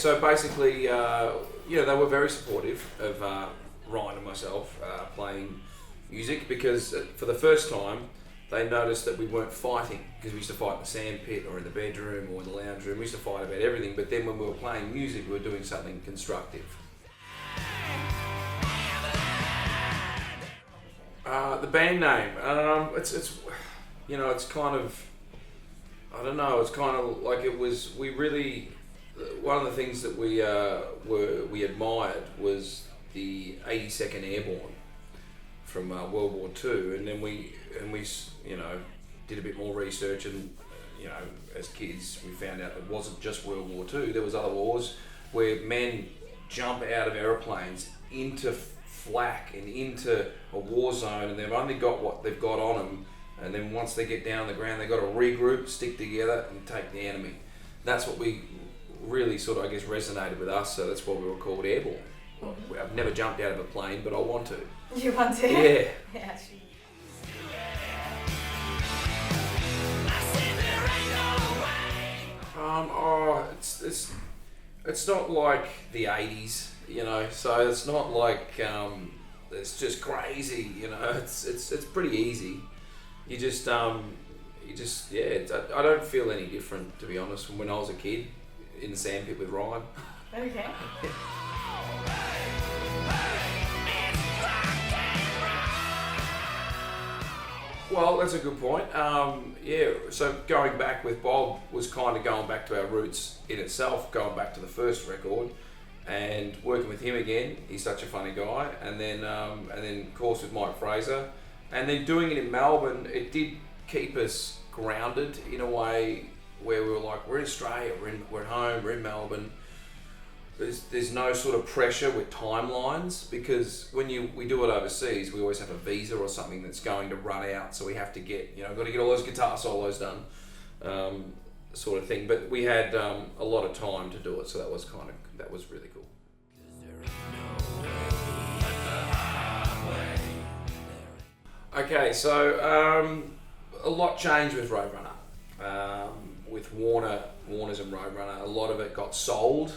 so basically, they were very supportive of Ryan and myself playing music, because for the first time they noticed that we weren't fighting, because we used to fight in the sandpit or in the bedroom or in the lounge room. We used to fight about everything, but then when we were playing music, we were doing something constructive. The band name, it's kind of, I don't know, it's kind of like one of the things that we admired was the 82nd Airbourne from World War II, and then we did a bit more research, and as kids we found out it wasn't just World War II. There was other wars where men jump out of aeroplanes into flak and into a war zone, and they've only got what they've got on them, and then once they get down on the ground they've got to regroup, stick together and take the enemy. That's what we really sort of, I guess, resonated with us, so that's why we were called Airborne. I've never jumped out of a plane, but I want to. You want to? Yeah. Yeah. It's not like the 80s, so it's not like it's just crazy, it's pretty easy. You just I don't feel any different, to be honest, from when I was a kid in the sandpit with Ryan. Okay. Well, that's a good point. So going back with Bob was kind of going back to our roots in itself, going back to the first record, and working with him again. He's such a funny guy. And then of course with Mike Fraser, and then doing it in Melbourne, it did keep us grounded in a way where we were like, we're in Australia, we're at home, we're in Melbourne. There's no sort of pressure with timelines, because when we do it overseas, we always have a visa or something that's going to run out, so we have to get, got to get all those guitar solos done, sort of thing. But we had a lot of time to do it, so that was really cool. Okay, so a lot changed with Roadrunner, with Warner's and Roadrunner. A lot of it got sold,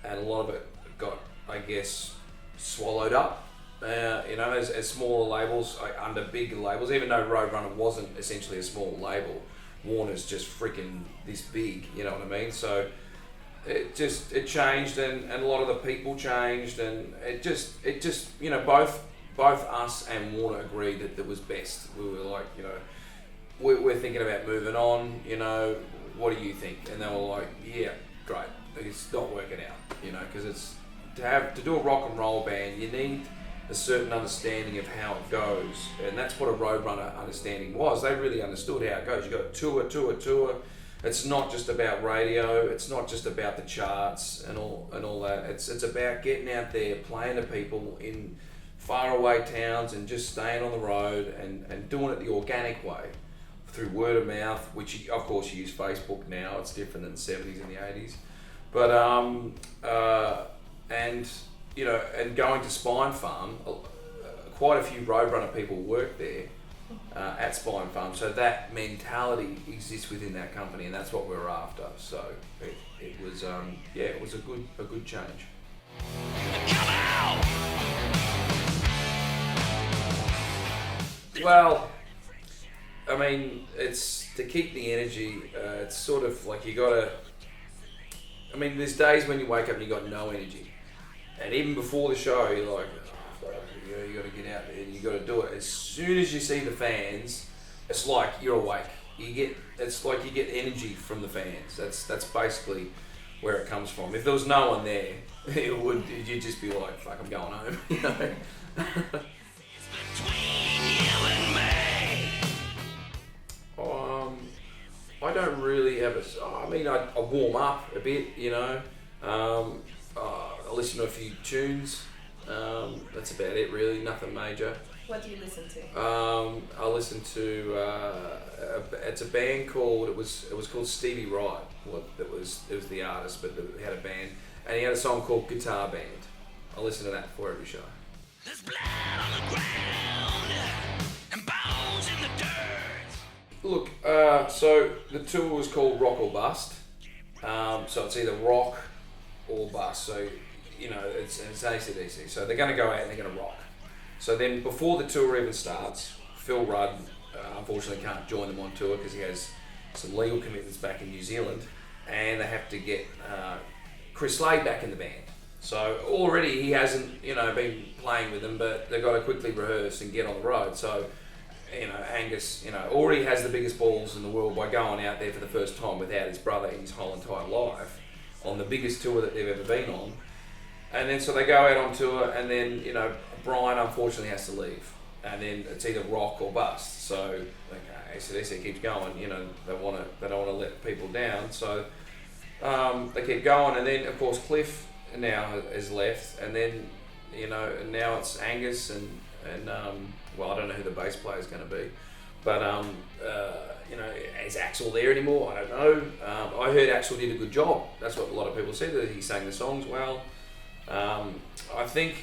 and a lot of it got, I guess, swallowed up, as smaller labels, under big labels. Even though Roadrunner wasn't essentially a small label, Warner's just freaking this big, you know what I mean? So it changed, and a lot of the people changed, and it just both us and Warner agreed that it was best. We were like, we're thinking about moving on, what do you think? And they were like, yeah, great. It's not working out, because it's to do a rock and roll band, you need a certain understanding of how it goes, and that's what a Roadrunner understanding was. They really understood how it goes. You got to tour. It's not just about radio. It's not just about the charts and all that. It's about getting out there, playing to people in faraway towns, and just staying on the road and doing it the organic way through word of mouth. Which of course you use Facebook now. It's different than the 70s and the 80s. But and going to Spine Farm, quite a few Roadrunner people work there at Spine Farm, so that mentality exists within that company, and that's what we were after. So it was it was a good change. Well, I mean, it's to keep the energy. It's sort of like you gotta. I mean, there's days when you wake up and you got no energy, and even before the show, you're like, you got to get out there and you got to do it. As soon as you see the fans, it's like you're awake. It's like you get energy from the fans. That's basically where it comes from. If there was no one there, you'd just be like, fuck, I'm going home. I don't really have I warm up a bit, I listen to a few tunes. That's about it, really. Nothing major. What do you listen to? I listen to it's a band called it was called Stevie Wright. It was the artist, but he had a band, and he had a song called Guitar Band. I listen to that before every show. There's blood on the ground and bones in the dirt. Look, so the tour was called Rock or Bust. So it's either rock or bust. So, you know, it's AC/DC. So they're going to go out and they're going to rock. So then before the tour even starts, Phil Rudd unfortunately can't join them on tour because he has some legal commitments back in New Zealand, and they have to get Chris Slade back in the band. So already he hasn't, you know, been playing with them, but they've got to quickly rehearse and get on the road. So, you know, Angus, you know, already has the biggest balls in the world by going out there for the first time without his brother in his whole entire life on the biggest tour that they've ever been on. And then so they go out on tour, and then, you know, Brian unfortunately has to leave, and then it's either rock or bust. So AC/DC keeps going. You know, they don't want to let people down, so they keep going. And then of course Cliff now has left, and then, you know, and now it's Angus and well, I don't know who the bass player is going to be, but you know, is Axel there anymore? I don't know. I heard Axel did a good job. That's what a lot of people said, that he sang the songs well. I think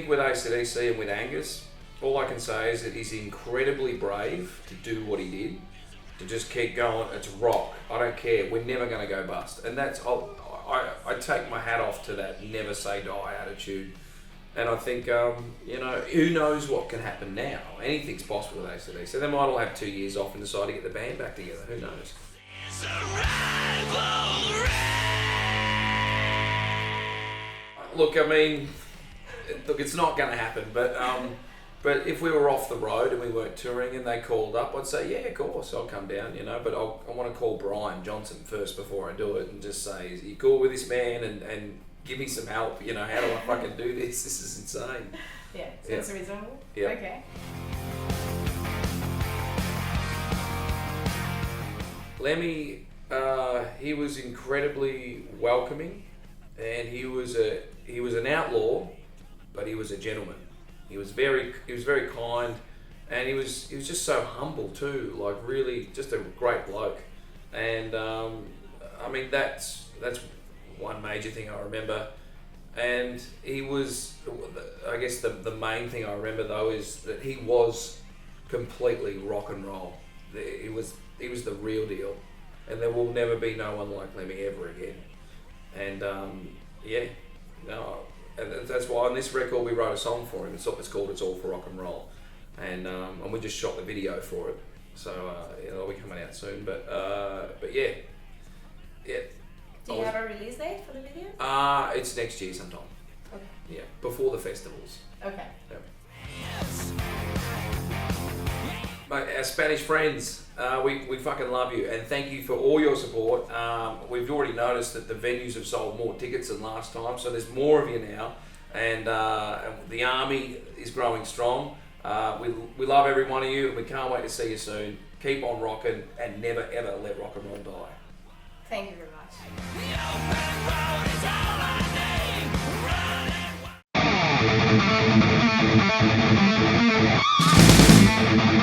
with AC/DC and with Angus, all I can say is that he's incredibly brave to do what he did, to just keep going. It's rock. I don't care. We're never going to go bust. And that's, I take my hat off to that never say die attitude. And I think, you know, who knows what can happen now? Anything's possible with AC/DC. So they might all have 2 years off and decide to get the band back together. Who knows? Look, I mean, it's not going to happen, but if we were off the road and we weren't touring and they called up, I'd say, yeah, of course, I'll come down, you know, but I want to call Brian Johnson first before I do it and just say, is he cool with this man, and give me some help, you know, how do I fucking do this? This is insane. Yeah, so it's reasonable? Yeah. Okay. Lemmy, he was incredibly welcoming, and he was an outlaw, but he was a gentleman. He was very kind, and he was just so humble too. Like, really, just a great bloke. And I mean, that's one major thing I remember. And he was, I guess the main thing I remember though is that he was completely rock and roll. He was the real deal, and there will never be no one like Lemmy ever again. And yeah, no. And that's why on this record we wrote a song for him. It's called "It's All for Rock and Roll," and we just shot the video for it. So it'll be coming out soon. But yeah. Do you have a release date for the video? It's next year sometime. Okay. Yeah, before the festivals. Okay. Yeah. Mate, our Spanish friends, we fucking love you, and thank you for all your support. We've already noticed that the venues have sold more tickets than last time, so there's more of you now, and the army is growing strong. We love every one of you, and we can't wait to see you soon. Keep on rocking, and never ever let rock and roll die. Thank you very much. The open road is all I need.